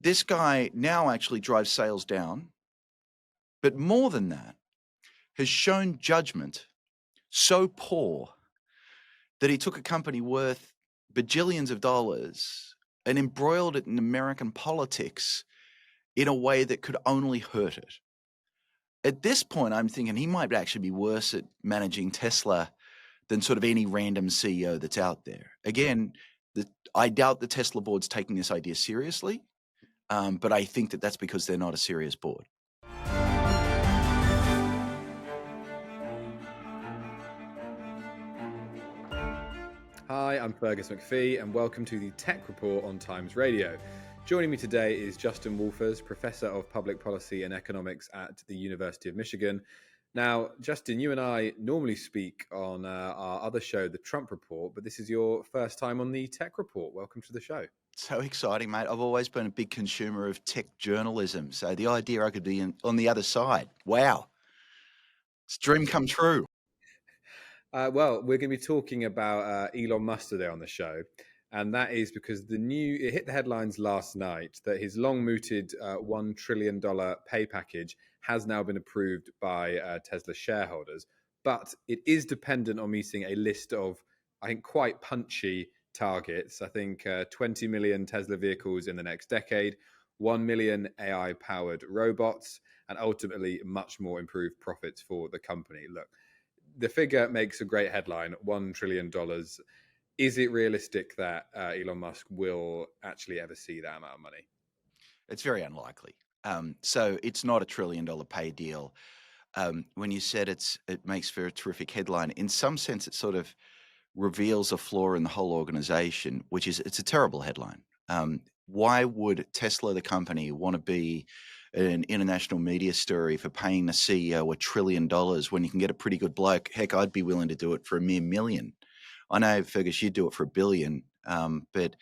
This guy now actually drives sales down, but more than that, has shown judgment so poor that he took a company worth bajillions of dollars and embroiled it in American politics in a way that could only hurt it. At this point, I'm thinking he might actually be worse at managing Tesla than sort of any random CEO that's out there. Again, I doubt the Tesla board's taking this idea seriously, but I think that that's because they're not a serious board. Hi, I'm Fergus Macphee, and welcome to the Tech Report on Times Radio. Joining me today is Justin Wolfers, Professor of Public Policy and Economics at the University of Michigan. Now, Justin, you and I normally speak on our other show, the Trump Report, but this is your first time on the Tech Report. Welcome to the show. So exciting, mate. I've always been a big consumer of tech journalism, so the idea I could be on the other side, wow, it's a dream come true. Well, we're going to be talking about Elon Musk today on the show, and that is because it hit the headlines last night that his long-mooted $1 trillion pay package has now been approved by Tesla shareholders, but it is dependent on meeting a list of, I think, quite punchy targets. I think 20 million Tesla vehicles in the next decade, 1 million AI-powered robots, and ultimately much more improved profits for the company. Look, the figure makes a great headline, $1 trillion. Is it realistic that Elon Musk will actually ever see that amount of money? It's very unlikely. So it's not a $1 trillion pay deal. When you said it makes for a terrific headline, in some sense, it sort of reveals a flaw in the whole organization, which is it's a terrible headline. Why would Tesla, the company, want to be an international media story for paying the CEO $1 trillion when you can get a pretty good bloke? Heck, I'd be willing to do it for a mere million. I know, Fergus, you'd do it for $1 billion, but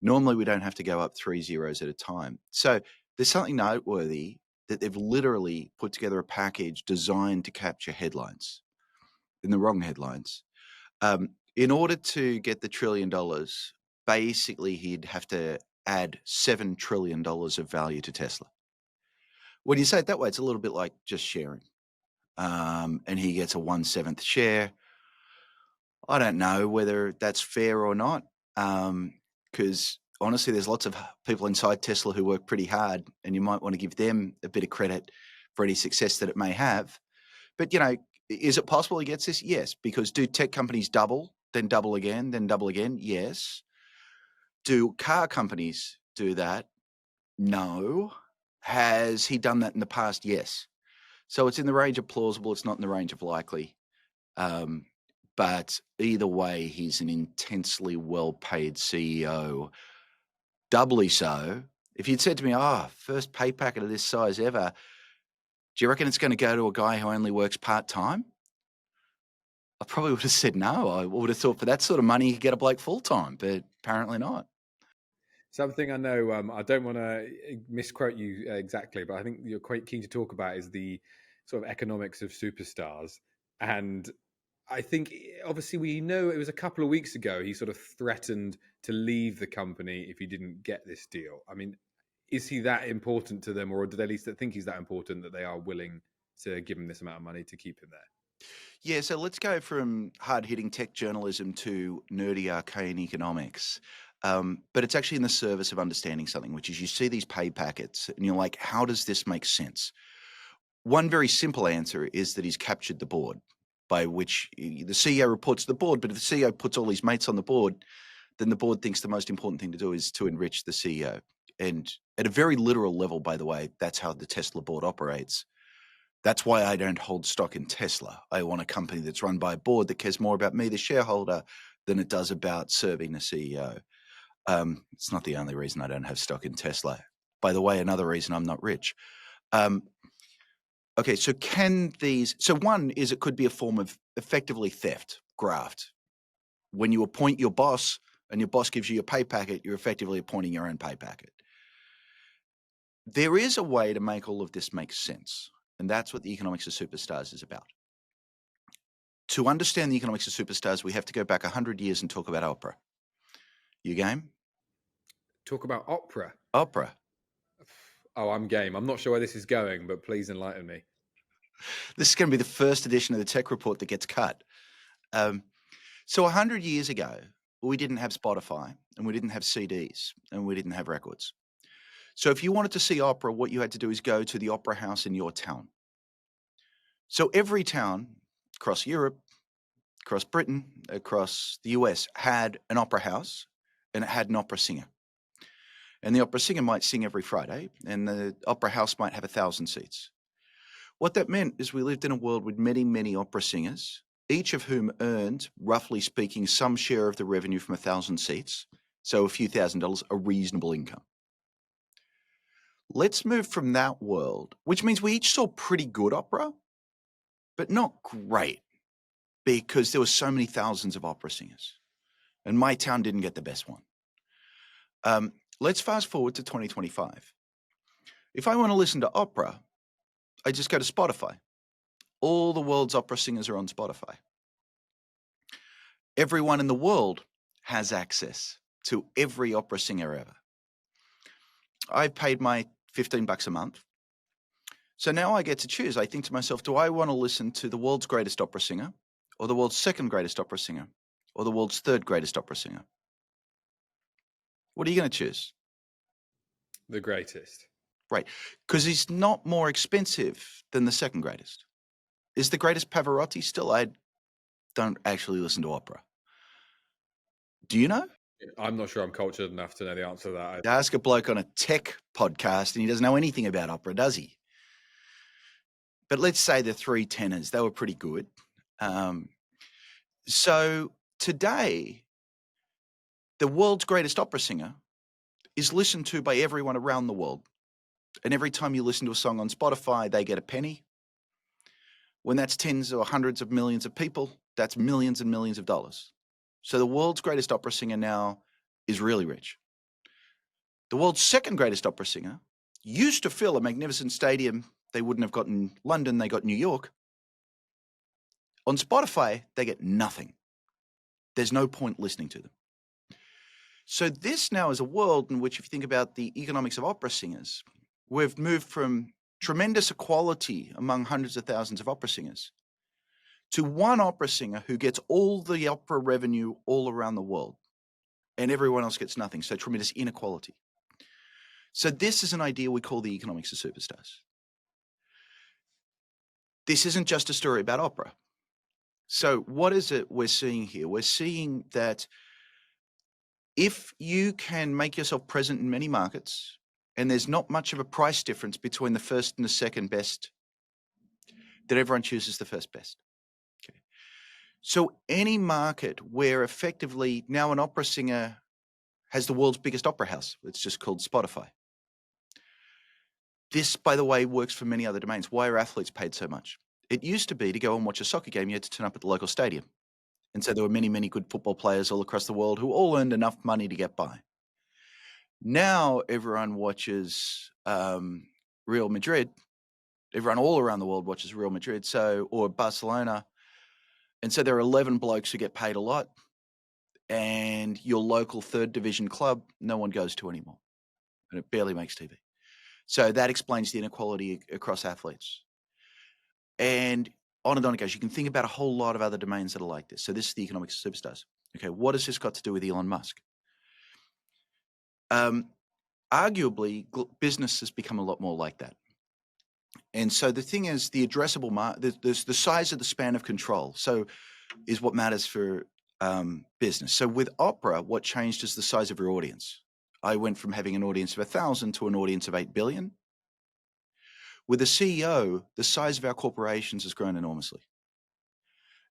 normally we don't have to go up 3 zeros at a time. So there's something noteworthy that they've literally put together a package designed to capture headlines, in the wrong headlines. In order to get the $1 trillion, basically he'd have to add $7 trillion of value to Tesla. When you say it that way, it's a little bit like just sharing. And he gets a 1/7 share. I don't know whether that's fair or not, because honestly, there's lots of people inside Tesla who work pretty hard, and you might want to give them a bit of credit for any success that it may have. But, is it possible he gets this? Yes, because do tech companies double, then double again, then double again? Yes. Do car companies do that? No. Has he done that in the past? Yes. So it's in the range of plausible. It's not in the range of likely. But either way, he's an intensely well-paid CEO, doubly so. If you'd said to me, first pay packet of this size ever, do you reckon it's going to go to a guy who only works part-time? I probably would have said no. I would have thought for that sort of money, you could get a bloke full-time, but apparently not. Something I know, I don't want to misquote you exactly, but I think you're quite keen to talk about is the sort of economics of superstars. And I think, obviously, we know it was a couple of weeks ago he sort of threatened to leave the company if he didn't get this deal. I mean, is he that important to them, or do they at least think he's that important that they are willing to give him this amount of money to keep him there? Yeah, so let's go from hard-hitting tech journalism to nerdy arcane economics. But it's actually in the service of understanding something, which is you see these pay packets and you're like, how does this make sense? One very simple answer is that he's captured the board, by which the CEO reports to the board, but if the CEO puts all his mates on the board, then the board thinks the most important thing to do is to enrich the CEO. And at a very literal level, by the way, that's how the Tesla board operates. That's why I don't hold stock in Tesla. I want a company that's run by a board that cares more about me, the shareholder, than it does about serving the CEO. It's not the only reason I don't have stock in Tesla. By the way, another reason I'm not rich. Okay, so one is it could be a form of effectively theft, graft. When you appoint your boss and your boss gives you your pay packet, you're effectively appointing your own pay packet. There is a way to make all of this make sense, and that's what the economics of superstars is about. To understand the economics of superstars, we have to go back 100 years and talk about opera. You game? Talk about opera. Opera. Oh, I'm game. I'm not sure where this is going, but please enlighten me. This is going to be the first edition of the Tech Report that gets cut. So 100 years ago, we didn't have Spotify, and we didn't have CDs, and we didn't have records. So if you wanted to see opera, what you had to do is go to the opera house in your town. So every town across Europe, across Britain, across the US had an opera house, and it had an opera singer. And the opera singer might sing every Friday, and the opera house might have 1,000 seats. What that meant is we lived in a world with many, many opera singers, each of whom earned, roughly speaking, some share of the revenue from 1,000 seats. So a few $1,000s, a reasonable income. Let's move from that world, which means we each saw pretty good opera, but not great, because there were so many thousands of opera singers, and my town didn't get the best one. Let's fast forward to 2025. If I want to listen to opera, I just go to Spotify. All the world's opera singers are on Spotify. Everyone in the world has access to every opera singer ever. I've paid my $15 a month. So now I get to choose. I think to myself, do I want to listen to the world's greatest opera singer, or the world's second greatest opera singer, or the world's third greatest opera singer? What are you going to choose? The greatest. Right. Because he's not more expensive than the second greatest. Is the greatest Pavarotti still? I don't actually listen to opera. Do you know? I'm not sure I'm cultured enough to know the answer to that. Ask a bloke on a tech podcast and he doesn't know anything about opera, does he? But let's say the three tenors, they were pretty good. So today, the world's greatest opera singer is listened to by everyone around the world. And every time you listen to a song on Spotify, they get a penny. When that's tens or hundreds of millions of people, that's millions and millions of dollars. So the world's greatest opera singer now is really rich. The world's second greatest opera singer used to fill a magnificent stadium. They wouldn't have gotten London, they got New York. On Spotify, they get nothing. There's no point listening to them. So this now is a world in which, if you think about the economics of opera singers, we've moved from tremendous equality among hundreds of thousands of opera singers to one opera singer who gets all the opera revenue all around the world, and everyone else gets nothing. So tremendous inequality. So this is an idea we call the economics of superstars. This isn't just a story about opera. So what is it we're seeing here? We're seeing that if you can make yourself present in many markets, and there's not much of a price difference between the first and the second best, that everyone chooses the first best. Okay. So any market where effectively now an opera singer has the world's biggest opera house, it's just called Spotify. This, by the way, works for many other domains. Why are athletes paid so much? It used to be to go and watch a soccer game, you had to turn up at the local stadium. And so there were many, many good football players all across the world who all earned enough money to get by. Now everyone watches Real Madrid. Everyone all around the world watches Real Madrid, or Barcelona. And so there are 11 blokes who get paid a lot. And your local third division club, no one goes to anymore. And it barely makes TV. So that explains the inequality across athletes. And on it goes. You can think about a whole lot of other domains that are like this. So this is the economics of superstars. Okay, what has this got to do with Elon Musk? Arguably, business has become a lot more like that. And so the thing is, the addressable market, the size of the span of control, so is what matters for business. So with opera, what changed is the size of your audience. I went from having an audience of 1,000 to an audience of 8 billion. With a CEO, the size of our corporations has grown enormously.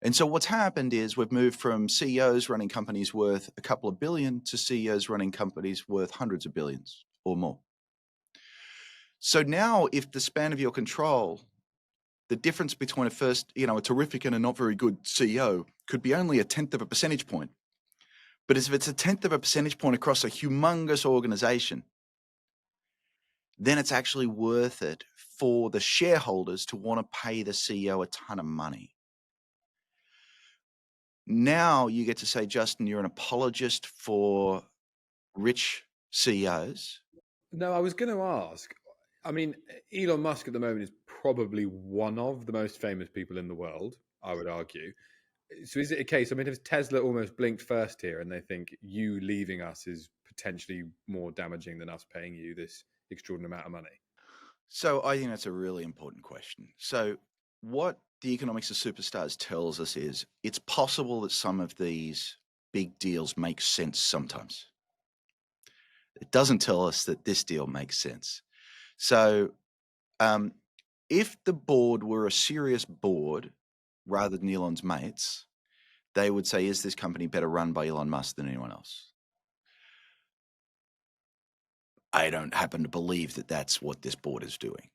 And so what's happened is we've moved from CEOs running companies worth a couple of billion to CEOs running companies worth hundreds of billions or more. So now if the span of your control, the difference between a terrific and a not very good CEO could be only 1/10 of a percentage point. But if it's 1/10 of a percentage point across a humongous organization, then it's actually worth it for the shareholders to want to pay the CEO a ton of money. Now you get to say, Justin, you're an apologist for rich CEOs. No, I was going to ask. I mean, Elon Musk at the moment is probably one of the most famous people in the world, I would argue. So is it a case? I mean, has Tesla almost blinked first here, and they think you leaving us is potentially more damaging than us paying you this extraordinary amount of money? So I think that's a really important question. So what the economics of superstars tells us is it's possible that some of these big deals make sense sometimes. It doesn't tell us that this deal makes sense. So um, if the board were a serious board rather than Elon's mates, they would say, is this company better run by Elon Musk than anyone else? I don't happen to believe that that's what this board is doing.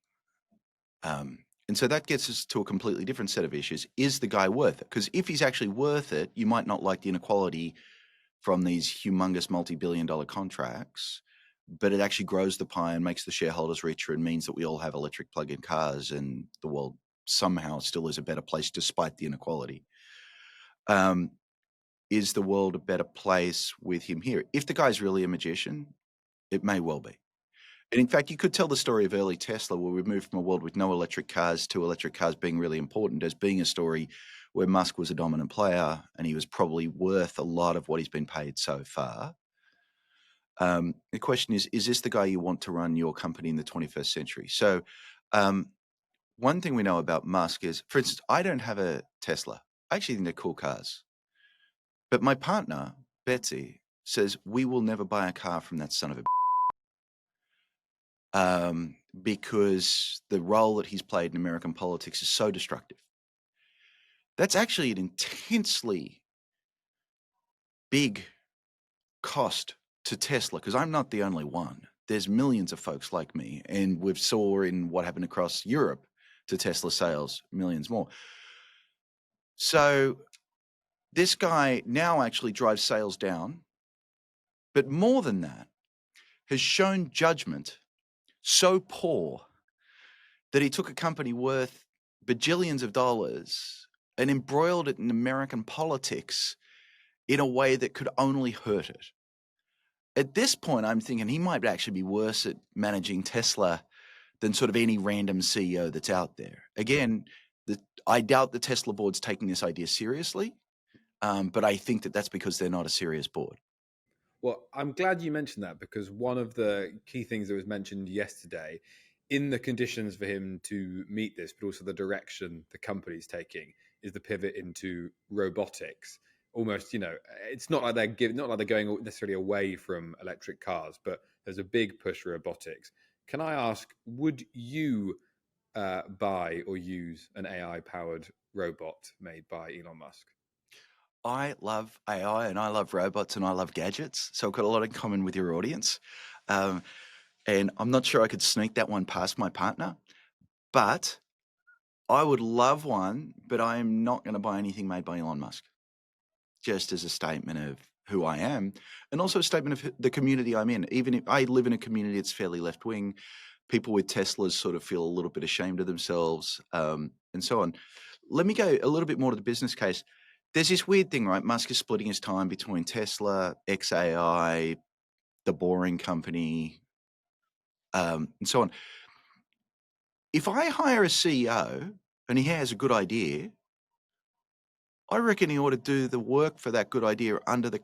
And so that gets us to a completely different set of issues. Is the guy worth it? Because if he's actually worth it, you might not like the inequality from these humongous multi-billion-dollar contracts, but it actually grows the pie and makes the shareholders richer and means that we all have electric plug-in cars and the world somehow still is a better place despite the inequality. Is the world a better place with him here? If the guy's really a magician, it may well be. And in fact, you could tell the story of early Tesla, where we moved from a world with no electric cars to electric cars being really important, as being a story where Musk was a dominant player and he was probably worth a lot of what he's been paid so far. The question is this the guy you want to run your company in the 21st century? So, one thing we know about Musk is, for instance, I don't have a Tesla. I actually think they're cool cars. But my partner, Betsy, says we will never buy a car from that son of a because the role that he's played in American politics is so destructive. That's actually an intensely big cost to Tesla, because I'm not the only one. There's millions of folks like me, and we've saw in what happened across Europe to Tesla sales, millions more. So this guy now actually drives sales down, but more than that, has shown judgment so poor that he took a company worth bajillions of dollars and embroiled it in American politics in a way that could only hurt it. At this point, I'm thinking he might actually be worse at managing Tesla than sort of any random CEO that's out there. Again, I doubt the Tesla board's taking this idea seriously, but I think that that's because they're not a serious board. Well, I'm glad you mentioned that, because one of the key things that was mentioned yesterday in the conditions for him to meet this, but also the direction the company's taking, is the pivot into robotics. Almost, it's not like not like they're going necessarily away from electric cars, but there's a big push for robotics. Can I ask, would you buy or use an AI-powered robot made by Elon Musk? I love AI and I love robots and I love gadgets. So I've got a lot in common with your audience. Um, and I'm not sure I could sneak that one past my partner, but I would love one, but I am not going to buy anything made by Elon Musk, just as a statement of who I am and also a statement of the community I'm in. Even if I live in a community that's fairly left wing, people with Teslas sort of feel a little bit ashamed of themselves and so on. Let me go a little bit more to the business case. There's this weird thing, right? Musk is splitting his time between Tesla, XAI, the Boring Company, and so on. If I hire a CEO and he has a good idea, I reckon he ought to do the work for that good idea under the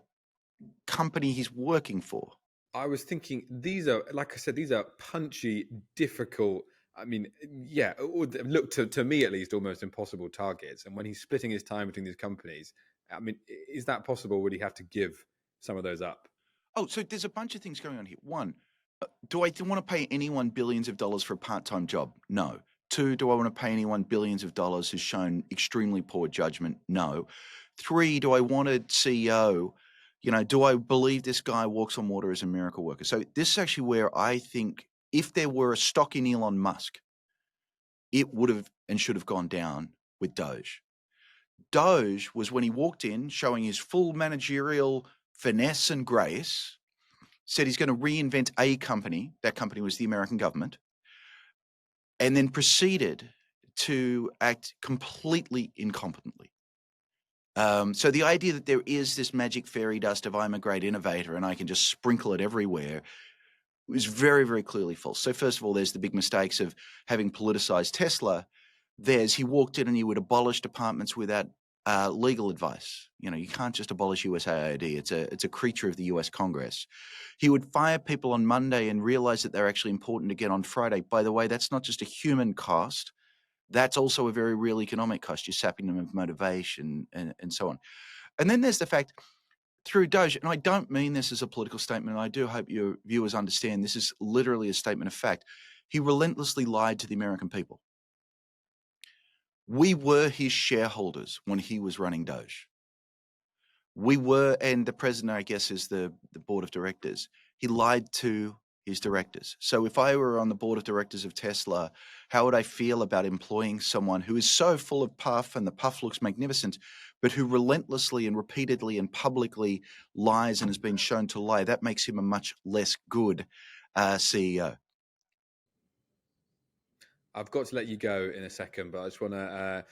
company he's working for. I was thinking these are, like I said, these are punchy, difficult. I mean, yeah, or look to me at least, almost impossible targets. And when he's splitting his time between these companies, I mean, is that possible? Would he have to give some of those up? Oh, so there's a bunch of things going on here. One, do I want to pay anyone billions of dollars for a part-time job? No. Two, do I want to pay anyone billions of dollars who's shown extremely poor judgment? No. Three, do I want a CEO? Do I believe this guy walks on water as a miracle worker? So this is actually where I think if there were a stock in Elon Musk, it would have and should have gone down with Doge. Doge was when he walked in showing his full managerial finesse and grace, said he's going to reinvent a company. That company was the American government, and then proceeded to act completely incompetently. So the idea that there is this magic fairy dust of I'm a great innovator and I can just sprinkle it everywhere was very, very clearly false. So first of all, there's the big mistakes of having politicized Tesla. He walked in and he would abolish departments without legal advice. You can't just abolish USAID. It's a creature of the US Congress. He would fire people on Monday and realize that they're actually important again on Friday. By the way, that's not just a human cost. That's also a very real economic cost. You're sapping them of motivation and so on. And then there's the fact through Doge, and I don't mean this as a political statement, and I do hope your viewers understand this is literally a statement of fact. He relentlessly lied to the American people. We were his shareholders when he was running Doge. We were, and the president, I guess, is the board of directors. He lied to his directors. So if I were on the board of directors of Tesla, how would I feel about employing someone who is so full of puff, and the puff looks magnificent, but who relentlessly and repeatedly and publicly lies and has been shown to lie? That makes him a much less good CEO. I've got to let you go in a second, but I just want to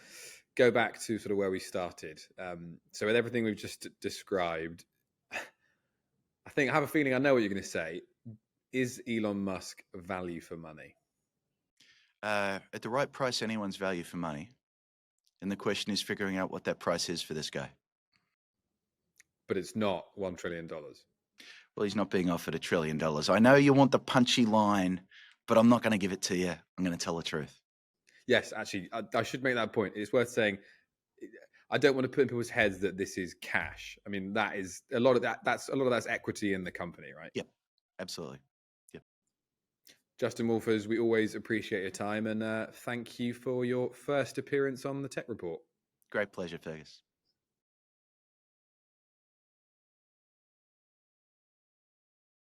go back to sort of where we started. So with everything we've just described, I have a feeling I know what you're going to say. Is Elon Musk value for money? At the right price, anyone's value for money. And the question is figuring out what that price is for this guy. But it's not $1 trillion. Well, he's not being offered $1 trillion. I know you want the punchy line, but I'm not going to give it to you. I'm going to tell the truth. Yes, actually, I should make that point. It's worth saying, I don't want to put in people's heads that this is cash. I mean, that is a lot of that. That's equity in the company, right? Yep, absolutely. Yep. Justin Wolfers, we always appreciate your time, and thank you for your first appearance on the Tech Report. Great pleasure, Fergus.